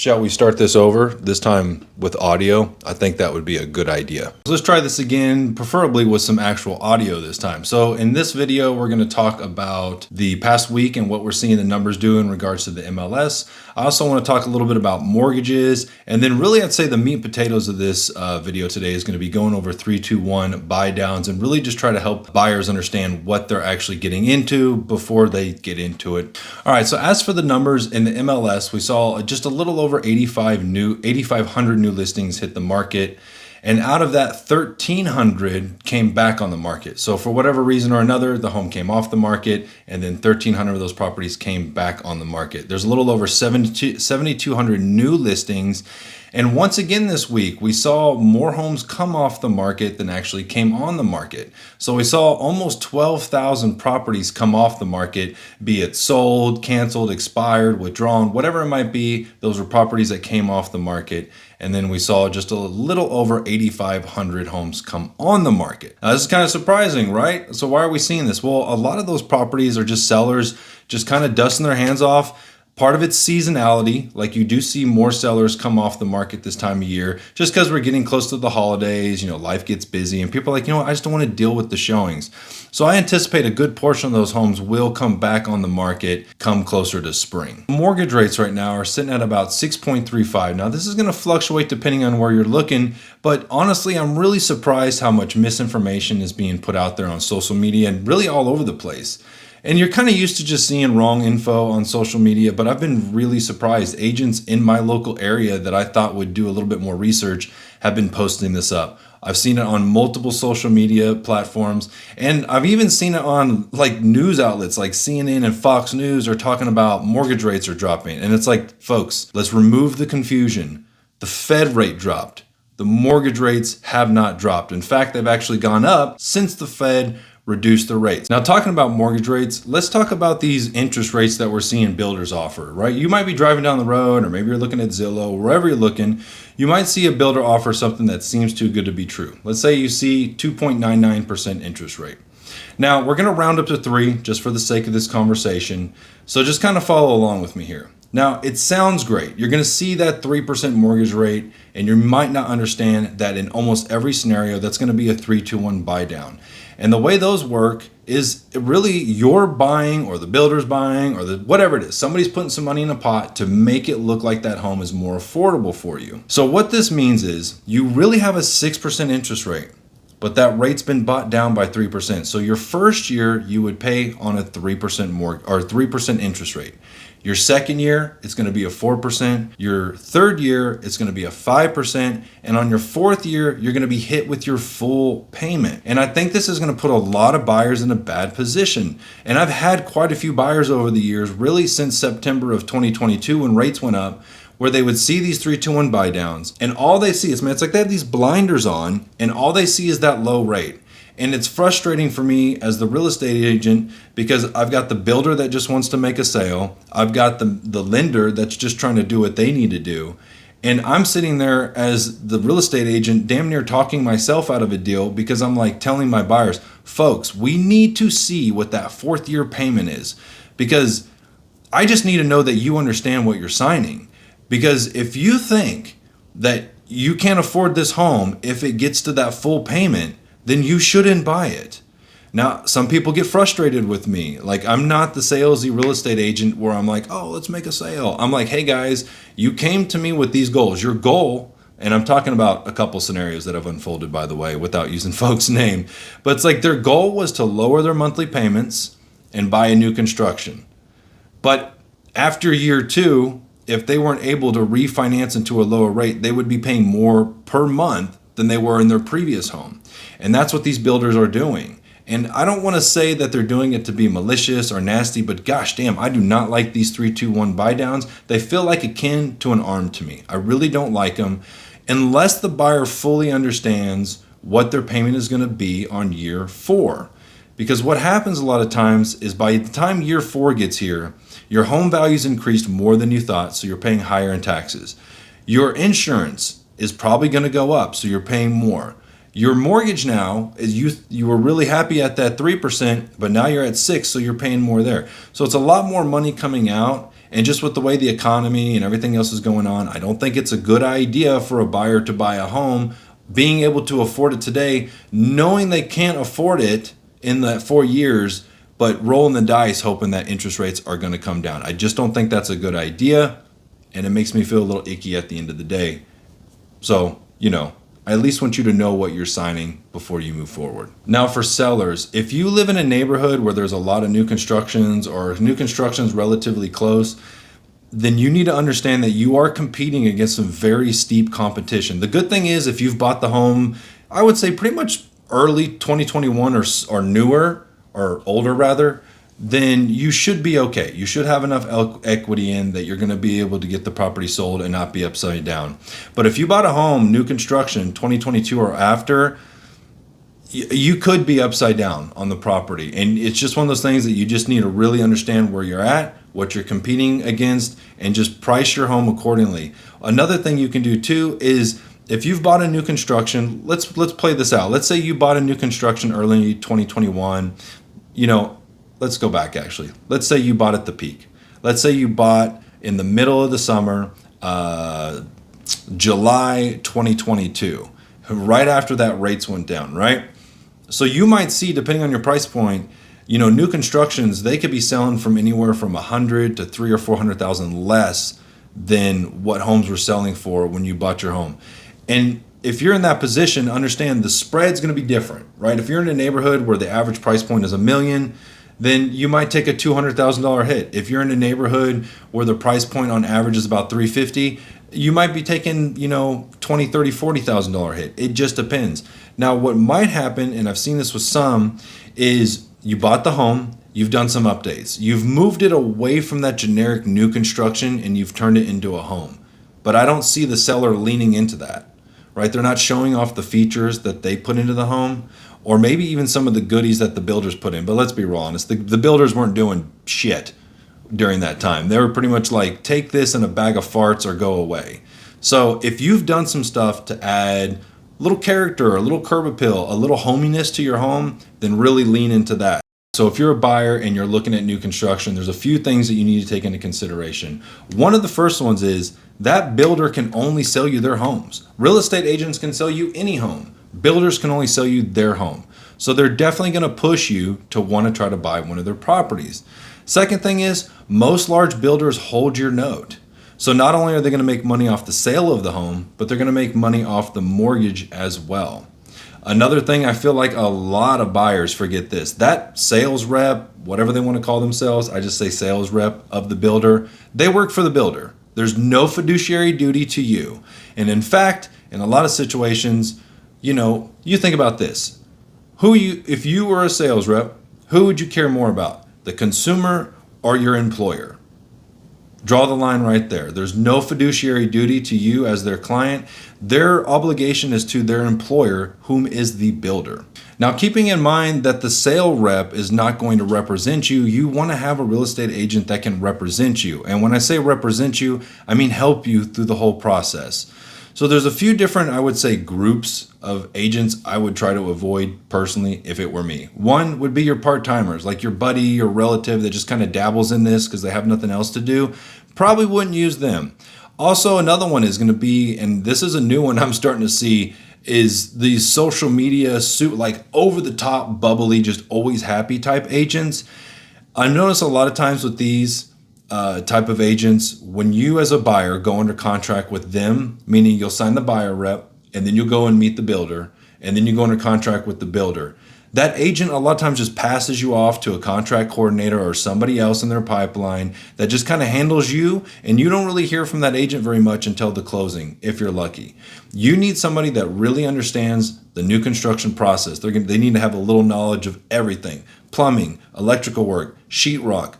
Shall we start this over, this time with audio? I think that would be a good idea. So let's try this again, preferably with some actual audio this time. So in this video, we're going to talk about the past week and what we're seeing the numbers do in regards to the MLS. I also want to talk a little bit about mortgages. And then really, I'd say the meat and potatoes of this video today is going to be going over 3-2-1 buy downs and really just try to help buyers understand what they're actually getting into before they get into it. All right, so as for the numbers in the MLS, we saw just a little over 8,500 new listings hit the market. And out of that, 1,300 came back on the market. So for whatever reason or another, the home came off the market, and then 1,300 of those properties came back on the market. There's a little over 7,200 new listings. And once again this week, we saw more homes come off the market than actually came on the market. So we saw almost 12,000 properties come off the market, be it sold, canceled, expired, withdrawn, whatever it might be. Those were properties that came off the market. And then we saw just a little over 8,500 homes come on the market. Now, this is kind of surprising, right? So why are we seeing this? Well, a lot of those properties are just sellers just kind of dusting their hands off. Part of it's seasonality, like you do see more sellers come off the market this time of year, just because we're getting close to the holidays, life gets busy and people are like, I just don't want to deal with the showings. So I anticipate a good portion of those homes will come back on the market come closer to spring. Mortgage rates right now are sitting at about 6.35. Now this is going to fluctuate depending on where you're looking, but honestly, I'm really surprised how much misinformation is being put out there on social media and really all over the place. And you're kind of used to just seeing wrong info on social media, but I've been really surprised. Agents in my local area that I thought would do a little bit more research have been posting this up. I've seen it on multiple social media platforms, and I've even seen it on like news outlets like CNN and Fox News are talking about mortgage rates are dropping. And it's like, folks, let's remove the confusion. The Fed rate dropped. The mortgage rates have not dropped. In fact, they've actually gone up since the Fed reduce the rates. Now, talking about mortgage rates, let's talk about these interest rates that we're seeing builders offer, right? You might be driving down the road, or maybe you're looking at Zillow, wherever you're looking, you might see a builder offer something that seems too good to be true. Let's say you see 2.99% interest rate. Now, we're going to round up to 3 just for the sake of this conversation. So just kind of follow along with me here. Now, it sounds great. You're going to see that 3% mortgage rate, and you might not understand that in almost every scenario, that's going to be a 3-2-1 buy down. And the way those work is really you're buying or the builder's buying or whatever it is. Somebody's putting some money in a pot to make it look like that home is more affordable for you. So what this means is you really have a 6% interest rate, but that rate's been bought down by 3%. So your first year you would pay on a 3% mortgage or 3% interest rate. Your second year, it's going to be a 4%. Your third year, it's going to be a 5%. And on your fourth year, you're going to be hit with your full payment. And I think this is going to put a lot of buyers in a bad position. And I've had quite a few buyers over the years, really since September of 2022 when rates went up, where they would see these 3-2-1 buy downs. And all they see is, it's like they have these blinders on and all they see is that low rate. And it's frustrating for me as the real estate agent because I've got the builder that just wants to make a sale. I've got the lender that's just trying to do what they need to do. And I'm sitting there as the real estate agent damn near talking myself out of a deal because I'm like telling my buyers, folks, we need to see what that fourth year payment is because I just need to know that you understand what you're signing. Because if you think that you can't afford this home if it gets to that full payment, then you shouldn't buy it. Now, some people get frustrated with me. Like, I'm not the salesy real estate agent where I'm like, oh, let's make a sale. I'm like, hey guys, you came to me with these goals. Your goal, and I'm talking about a couple scenarios that have unfolded, by the way, without using folks' name, but it's like their goal was to lower their monthly payments and buy a new construction. But after year 2, if they weren't able to refinance into a lower rate, they would be paying more per month than they were in their previous home. And that's what these builders are doing. And I don't want to say that they're doing it to be malicious or nasty, but gosh damn, I do not like these 3-2-1 buy downs. They feel like akin to an arm to me. I really don't like them unless the buyer fully understands what their payment is going to be on year 4. Because what happens a lot of times is by the time year 4 gets here, your home value's increased more than you thought, so you're paying higher in taxes. Your insurance is probably going to go up, so you're paying more. Your mortgage now is you were really happy at that 3%, but now you're at 6%, so you're paying more there. So it's a lot more money coming out, And just with the way the economy and everything else is going on, I don't think it's a good idea for a buyer to buy a home, being able to afford it today, knowing they can't afford it in the 4 years, but rolling the dice hoping that interest rates are going to come down. I just don't think that's a good idea, and it makes me feel a little icky at the end of the day. So, I at least want you to know what you're signing before you move forward. Now for sellers, if you live in a neighborhood where there's a lot of new constructions or new constructions relatively close, then you need to understand that you are competing against some very steep competition. The good thing is if you've bought the home, I would say pretty much early 2021 or newer or older rather, then you should be okay. You should have enough equity in that you're going to be able to get the property sold and not be upside down. But if you bought a home, new construction, 2022 or after, you could be upside down on the property. And it's just one of those things that you just need to really understand where you're at, what you're competing against, and just price your home accordingly. Another thing you can do too is if you've bought a new construction, let's play this out. Let's say you bought a new construction early 2021, let's go back actually. Let's say you bought at the peak. Let's say you bought in the middle of the summer, July 2022, right after that rates went down, right? So you might see, depending on your price point, new constructions, they could be selling from anywhere from 100 to 300 or 400,000 less than what homes were selling for when you bought your home. And if you're in that position, understand the spread's going to be different, right? If you're in a neighborhood where the average price point is $1 million, then you might take a $200,000 hit. If you're in a neighborhood where the price point on average is about $350,000, you might be taking, $20,000, $30,000, $40,000 hit. It just depends. Now, what might happen, and I've seen this with some, is you bought the home, you've done some updates. You've moved it away from that generic new construction and you've turned it into a home. But I don't see the seller leaning into that, right? They're not showing off the features that they put into the home, or maybe even some of the goodies that the builders put in. But let's be real honest, the builders weren't doing shit during that time. They were pretty much like, take this in a bag of farts or go away. So if you've done some stuff to add a little character, a little curb appeal, a little hominess to your home, then really lean into that. So if you're a buyer and you're looking at new construction, there's a few things that you need to take into consideration. One of the first ones is that builder can only sell you their homes. Real estate agents can sell you any home. Builders can only sell you their home. So they're definitely going to push you to want to try to buy one of their properties. Second thing is most large builders hold your note. So not only are they going to make money off the sale of the home, but they're going to make money off the mortgage as well. Another thing, I feel like a lot of buyers forget this. That sales rep, whatever they want to call themselves, I just say sales rep of the builder, they work for the builder. There's no fiduciary duty to you. And in fact, in a lot of situations, you think about this. If you were a sales rep, who would you care more about? The consumer or your employer? Draw the line right there. There's no fiduciary duty to you as their client. Their obligation is to their employer, whom is the builder. Now, keeping in mind that the sale rep is not going to represent you, you want to have a real estate agent that can represent you. And when I say represent you, I mean help you through the whole process. So there's a few different, I would say, groups of agents I would try to avoid personally if it were me. One would be your part-timers, like your buddy, your relative that just kind of dabbles in this because they have nothing else to do. Probably wouldn't use them. Also, another one is going to be, and this is a new one I'm starting to see, is these social media like over the top, bubbly, just always happy type agents. I notice a lot of times with these type of agents, when you as a buyer go under contract with them, meaning you'll sign the buyer rep and then you'll go and meet the builder and then you go under contract with the builder. That agent a lot of times just passes you off to a contract coordinator or somebody else in their pipeline that just kind of handles you, and you don't really hear from that agent very much until the closing, if you're lucky. You need somebody that really understands the new construction process. They need to have a little knowledge of everything: plumbing, electrical work, sheetrock,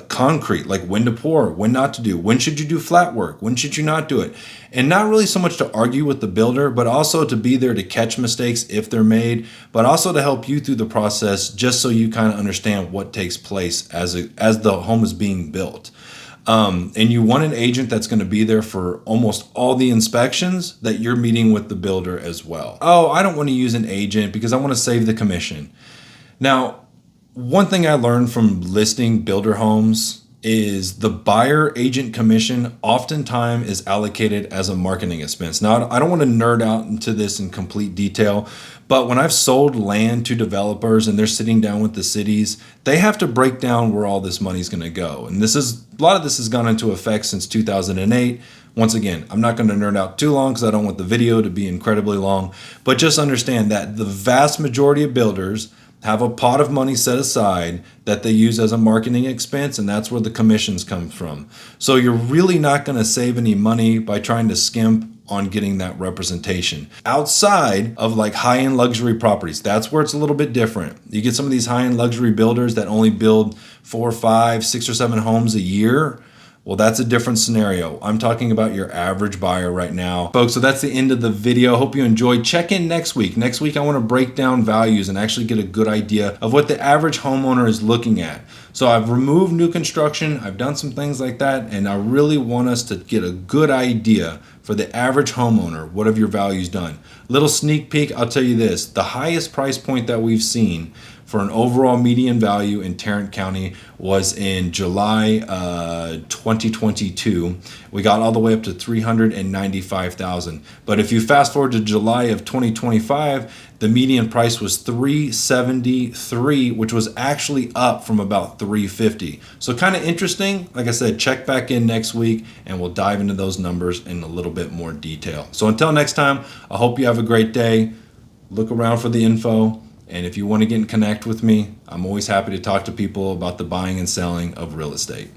concrete, like when to pour, when not to do, when should you do flat work, when should you not do it. And not really so much to argue with the builder, but also to be there to catch mistakes if they're made, but also to help you through the process, just so you kind of understand what takes place as the home is being built. And you want an agent that's going to be there for almost all the inspections that you're meeting with the builder as well. Oh, I don't want to use an agent because I want to save the commission. Now, one thing I learned from listing builder homes is the buyer agent commission oftentimes is allocated as a marketing expense. Now, I don't want to nerd out into this in complete detail, but when I've sold land to developers and they're sitting down with the cities, they have to break down where all this money is going to go. And a lot of this has gone into effect since 2008. Once again, I'm not going to nerd out too long because I don't want the video to be incredibly long, but just understand that the vast majority of builders have a pot of money set aside that they use as a marketing expense, and that's where the commissions come from. So you're really not going to save any money by trying to skimp on getting that representation. Outside of like high-end luxury properties, that's where it's a little bit different. You get some of these high-end luxury builders that only build 4, 5, 6, or 7 homes a year. Well, that's a different scenario. I'm talking about your average buyer right now. Folks, so that's the end of the video. Hope you enjoyed. Check in next week. Next week, I want to break down values and actually get a good idea of what the average homeowner is looking at. So I've removed new construction. I've done some things like that. And I really want us to get a good idea for the average homeowner. What have your values done? Little sneak peek, I'll tell you this. The highest price point that we've seen for an overall median value in Tarrant County was in July 2022. We got all the way up to $395,000. But if you fast forward to July of 2025, the median price was $373, which was actually up from about $350. So kind of interesting. Like I said, check back in next week and we'll dive into those numbers in a little bit more detail. So until next time, I hope you have a great day. Look around for the info. And if you want to get in connect with me, I'm always happy to talk to people about the buying and selling of real estate.